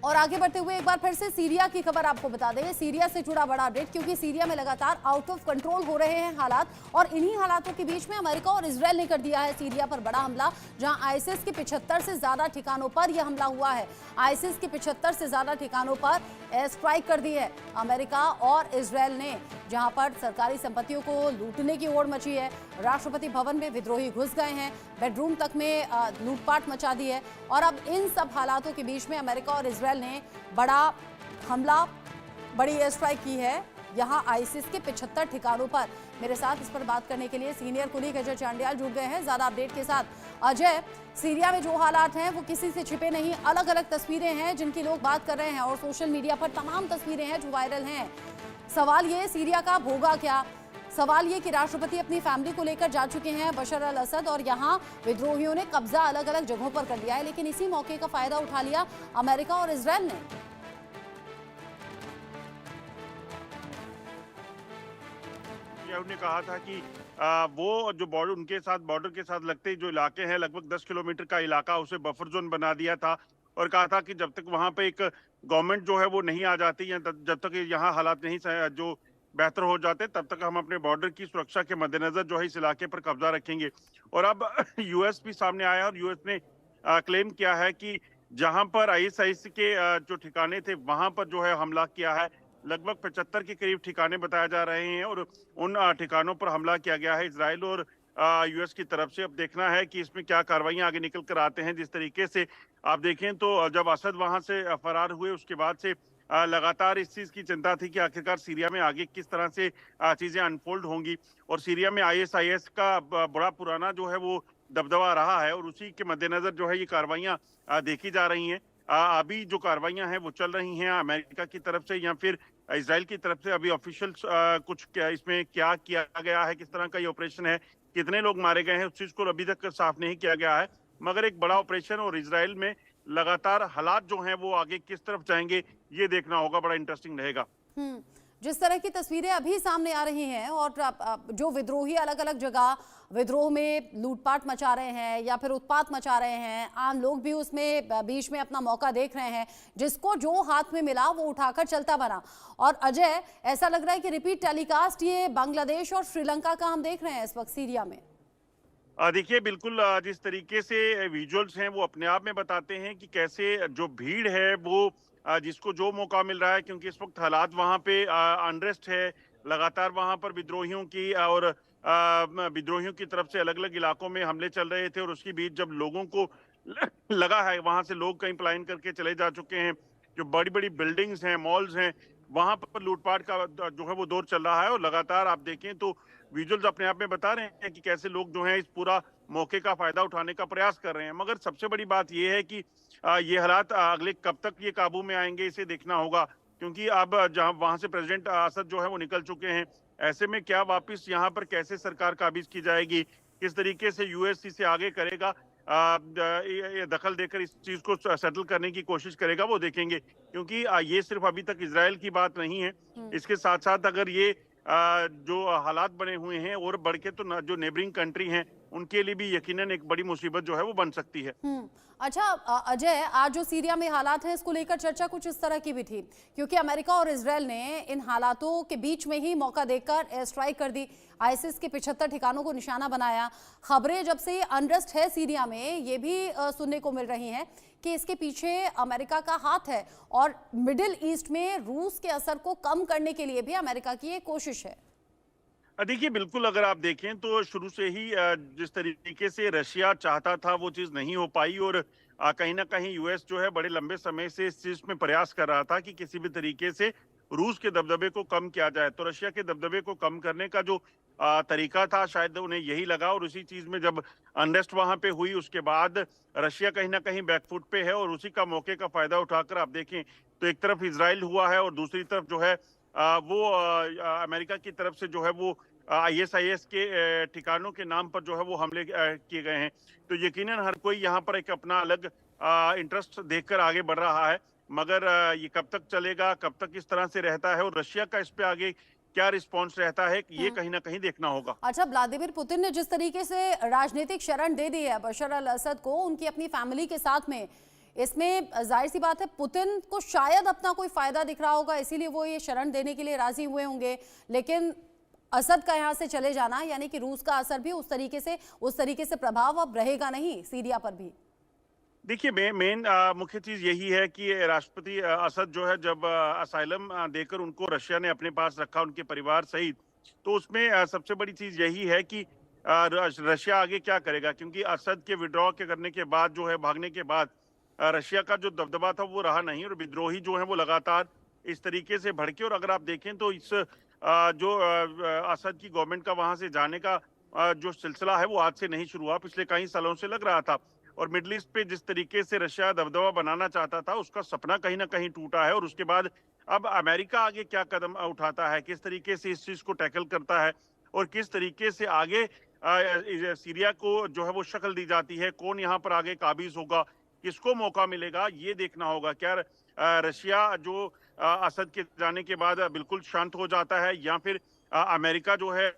और आगे बढ़ते हुए एक बार फिर से सीरिया की खबर आपको बता दें, सीरिया से जुड़ा बड़ा अपडेट, क्योंकि सीरिया में लगातार आउट ऑफ कंट्रोल हो रहे हैं हालात और इन्हीं हालातों के बीच में अमेरिका और इजरायल ने कर दिया है सीरिया पर बड़ा हमला, जहां आईएसआईएस के 75 से ज्यादा ठिकानों पर यह हमला हुआ है। आईएसआईएस के 75 से ज्यादा ठिकानों पर एयर स्ट्राइक कर दी है अमेरिका और इजरायल ने, जहां पर सरकारी संपत्तियों को लूटने की होड़ मची है। राष्ट्रपति भवन में विद्रोही घुस गए हैं, बेडरूम तक में लूटपाट मचा दी है और अब इन सब हालातों के बीच में अमेरिका और इजरायल ने बड़ा हमला, बड़ी एयर स्ट्राइक की है यहां आईएसआईएस के 75 ठिकानों पर। मेरे साथ इस पर बात करने के लिए सीनियर कुलीग अजय चांडियाल जुड़ गए हैं ज्यादा अपडेट के साथ। अजय, सीरिया में जो हालात हैं वो किसी से छिपे नहीं, अलग अलग तस्वीरें हैं जिनकी लोग बात कर रहे हैं और सोशल मीडिया पर तमाम तस्वीरें हैं जो वायरल हैं। सवाल ये, सीरिया का होगा क्या? सवाल ये कि राष्ट्रपति अपनी फैमिली को लेकर जा चुके हैं बशर अल असद और यहाँ विद्रोहियों ने कब्जा अलग अलग जगहों पर कर लिया है, लेकिन इसी मौके का फायदा उठा लिया अमेरिका और इजरायल ने। उन्होंने कहा था कि वो जो बॉर्डर उनके साथ बॉर्डर के साथ लगते जो इलाके हैं, लगभग 10 किलोमीटर का इलाका, उसे बफर जोन बना दिया था और कहा था कि जब तक वहां पे एक गवर्नमेंट जो है वो नहीं आ जाती या जब तक यहाँ हालात नहीं जो बेहतर हो जाते तब तक हम अपने बॉर्डर की सुरक्षा के मद्देनजर जो है इस इलाके पर कब्जा रखेंगे। और अब यूएस भी सामने आया और यूएस ने क्लेम किया है कि जहां पर आईएसआईएस के जो ठिकाने थे वहां पर जो है हमला किया है। लगभग 75 के करीब ठिकाने बताए जा रहे हैं और उन ठिकानों पर हमला किया गया है इजराइल और यूएस की तरफ से। अब देखना है कि इसमें क्या कार्रवाइयां आगे निकल कर आते हैं। जिस तरीके से आप देखें तो जब असद वहां से फरार हुए उसके बाद से लगातार इस चीज की चिंता थी कि आखिरकार सीरिया में आगे किस तरह से चीजें अनफोल्ड होंगी और सीरिया में आईएसआईएस का बड़ा पुराना जो है वो दबदबा रहा है और उसी के मद्देनजर जो है ये कार्रवाइयां देखी जा रही हैं। अभी जो कार्रवाइयां हैं वो चल रही हैं अमेरिका की तरफ से या फिर इजराइल की तरफ से। अभी ऑफिशियल कुछ इसमें क्या किया गया है, किस तरह का ये ऑपरेशन है, कितने लोग मारे गए हैं, उस चीज को अभी तक साफ नहीं किया गया है, मगर एक बड़ा ऑपरेशन और इजराइल में लगातार हालात जो हैं वो आगे किस तरफ जाएंगे ये देखना होगा, बड़ा इंटरेस्टिंग रहेगा। जिस तरह की तस्वीरें अभी सामने आ रही हैं और जो विद्रोही अलग अलग जगह विद्रोह में लूटपाट मचा रहे हैं या फिर उत्पात मचा रहे हैं, आम लोग भी उसमें बीच में अपना मौका देख रहे हैं, जिसको जो हाथ में मिला वो उठाकर चलता बना। और अजय, ऐसा लग रहा है कि रिपीट टेलीकास्ट ये बांग्लादेश और श्रीलंका का हम देख रहे हैं इस वक्त सीरिया में। देखिए, बिल्कुल जिस तरीके से विजुअल्स हैं वो अपने आप में बताते हैं कि कैसे जो भीड़ है वो जिसको जो मौका मिल रहा है, क्योंकि इस वक्त हालात वहां पे अनरेस्ट है, लगातार वहां पर विद्रोहियों की और विद्रोहियों की तरफ से अलग अलग इलाकों में हमले चल रहे थे और उसके बीच जब लोगों को लगा है वहां से लोग कहीं पलायन करके चले जा चुके हैं, जो बड़ी बड़ी बिल्डिंग्स हैं, मॉल्स हैं, वहां पर लूटपाट का जो है वो दौर चल रहा है। और लगातार आप देखें तो विजुअल्स अपने आप में बता रहे हैं कि कैसे लोग जो हैं इस पूरा मौके का फायदा उठाने का प्रयास कर रहे हैं। मगर सबसे बड़ी बात यह है कि ये हालात अगले कब तक ये काबू में आएंगे इसे देखना होगा, क्योंकि अब जहां वहां से प्रेसिडेंट असद जो है वो निकल चुके हैं। ऐसे में क्या वापस यहाँ पर कैसे सरकार काबिज की जाएगी, किस तरीके से यूएस इसे आगे करेगा, ये दखल देकर इस चीज को सेटल करने की कोशिश करेगा, वो देखेंगे। क्योंकि ये सिर्फ अभी तक इजराइल की बात नहीं है, इसके साथ साथ अगर ये जो हालात बने हुए हैं और बढ़ के तो जो नेबरिंग कंट्री हैं उनके लिए भी यकीनन एक बड़ी मुसीबत जो है वो बन सकती है। अच्छा अजय, आज जो सीरिया में हालात हैं इसको लेकर चर्चा कुछ इस तरह की भी थी, क्योंकि अमेरिका और इजरायल ने इन हालातों के बीच में ही मौका देकर एयर स्ट्राइक कर दी, आईएसआईएस के 75 ठिकानों को निशाना बनाया। खबरें जब से अनरेस्ट है सीरिया में ये भी सुनने को मिल रही हैं कि इसके पीछे अमेरिका का हाथ है और मिडिल ईस्ट में रूस के असर को कम करने के लिए भी अमेरिका की एक कोशिश है। देखिए, बिल्कुल अगर आप देखें तो शुरू से ही जिस तरीके से रशिया चाहता था वो चीज नहीं हो पाई और कहीं ना कहीं यूएस जो है बड़े लंबे समय से इस चीज में प्रयास कर रहा था कि किसी भी तरीके से रूस के दबदबे को कम किया जाए। तो रशिया के दबदबे को कम करने का जो तरीका था शायद उन्हें यही लगा और उसी चीज में जब अनरेस्ट वहां पे हुई उसके बाद रशिया कहीं ना कहीं बैकफुट पे है और उसी का मौके का फायदा उठाकर आप देखें तो एक तरफ इजराइल हुआ है और दूसरी तरफ जो है वो अमेरिका की तरफ से जो है वो आईएसआईएस के ठिकानों के नाम पर जो है वो हमले किए गए हैं। तो यकीनन हर कोई यहाँ पर एक अपना अलग इंटरेस्ट देखकर आगे बढ़ रहा है, मगर ये कब तक चलेगा, कब तक इस तरह से रहता है और रशिया का इस पे आगे क्या रिस्पॉन्स रहता है, ये कहीं ना कहीं देखना होगा। अच्छा, व्लादिमीर पुतिन ने जिस तरीके से राजनीतिक शरण दे दी है बशर अल असद को उनकी अपनी फैमिली के साथ में, इसमें जाहिर सी बात है पुतिन को शायद अपना कोई फायदा दिख रहा होगा, इसीलिए वो ये शरण देने के लिए राजी हुए होंगे। लेकिन असद का यहाँ से चले जाना यानी कि रूस का असर भी उस तरीके से प्रभाव अब रहेगा नहीं सीरिया पर भी। देखिए, मेन मुख्य चीज यही है कि राष्ट्रपति असद जो है, जब असाइलम देकर उनको रशिया ने अपने पास रखा उनके परिवार सहित, तो उसमें सबसे बड़ी चीज यही है कि रशिया आगे क्या करेगा, क्योंकि असद के विड्रॉ के करने के बाद जो है, भागने के बाद रशिया का जो दबदबा था वो रहा नहीं, और विद्रोही जो है वो लगातार इस तरीके से भड़के। और अगर आप देखें तो इस जो असद की गवर्नमेंट का वहां से जाने का जो सिलसिला है वो आज से नहीं शुरू हुआ, पिछले कई सालों से लग रहा था। और मिडल ईस्ट पे जिस तरीके से रशिया दबदबा बनाना चाहता था, उसका सपना कहीं ना कहीं टूटा है। और उसके बाद अब अमेरिका आगे क्या कदम उठाता है, किस तरीके से इस चीज को टैकल करता है, और किस तरीके से आगे सीरिया को जो है वो शक्ल दी जाती है, कौन यहाँ पर आगे काबिज होगा, किसको मौका मिलेगा, ये देखना होगा। क्या रशिया जो असद के जाने के बाद बिल्कुल शांत हो जाता है, या फिर अमेरिका जो है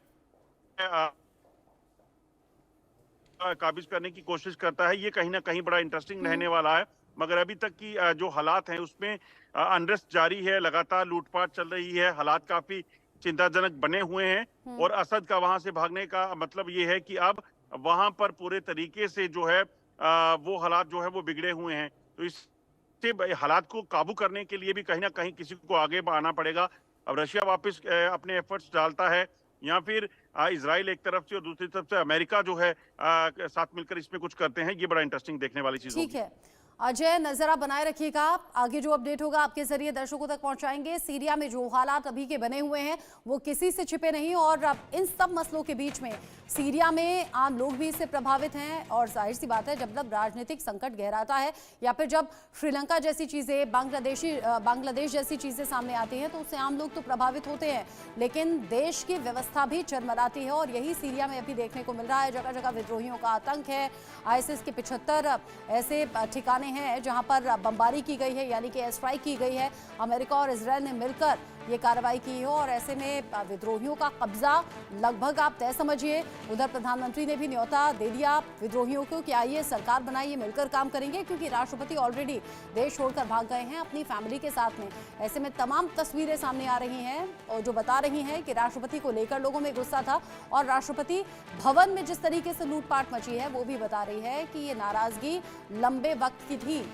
काबिज करने की कोशिश करता है, ये कहीं ना कहीं बड़ा इंटरेस्टिंग रहने वाला है। मगर अभी तक की जो हालात हैं उसमें अनरेस्ट जारी है, लगातार लूटपाट चल रही है, हालात काफी चिंताजनक बने हुए हैं। और असद का वहां से भागने का मतलब ये है कि अब वहां पर पूरे तरीके से जो है वो हालात जो है वो बिगड़े हुए हैं। तो इससे हालात को काबू करने के लिए भी कहीं ना कहीं किसी को आगे आना पड़ेगा। अब रशिया वापस अपने एफर्ट्स डालता है, या फिर इजराइल एक तरफ से और दूसरी तरफ से अमेरिका जो है साथ मिलकर इसमें कुछ करते हैं, ये बड़ा इंटरेस्टिंग देखने वाली चीज होगी। ठीक है अजय, नजर आप बनाए रखिएगा, आगे जो अपडेट होगा आपके जरिए दर्शकों तक पहुंचाएंगे। सीरिया में जो हालात अभी के बने हुए हैं वो किसी से छिपे नहीं, और अब इन सब मसलों के बीच में सीरिया में आम लोग भी इससे प्रभावित हैं। और जाहिर सी बात है, जब राजनीतिक संकट गहराता है या फिर जब श्रीलंका जैसी चीज़ें, बांग्लादेश जैसी चीज़ें सामने आती हैं, तो उससे आम लोग तो प्रभावित होते हैं, लेकिन देश की व्यवस्था भी चरमराती है। और यही सीरिया में अभी देखने को मिल रहा है। जगह जगह विद्रोहियों का आतंक है। ISIS के 75 ऐसे ठिकाने हैं जहां पर बमबारी की गई है, यानी कि एयर स्ट्राइक की गई है। अमेरिका और इजराइल ने मिलकर ये कार्रवाई की है, और ऐसे में विद्रोहियों का कब्जा लगभग आप तय समझिए। उधर प्रधानमंत्री ने भी न्योता दे दिया विद्रोहियों को कि आइए सरकार बनाइए, मिलकर काम करेंगे, क्योंकि राष्ट्रपति ऑलरेडी देश छोड़कर भाग गए हैं अपनी फैमिली के साथ में। ऐसे में तमाम तस्वीरें सामने आ रही हैं और जो बता रही हैं कि राष्ट्रपति को लेकर लोगों में गुस्सा था, और राष्ट्रपति भवन में जिस तरीके से लूटपाट मची है वो भी बता रही है कि ये नाराजगी लंबे वक्त की थी।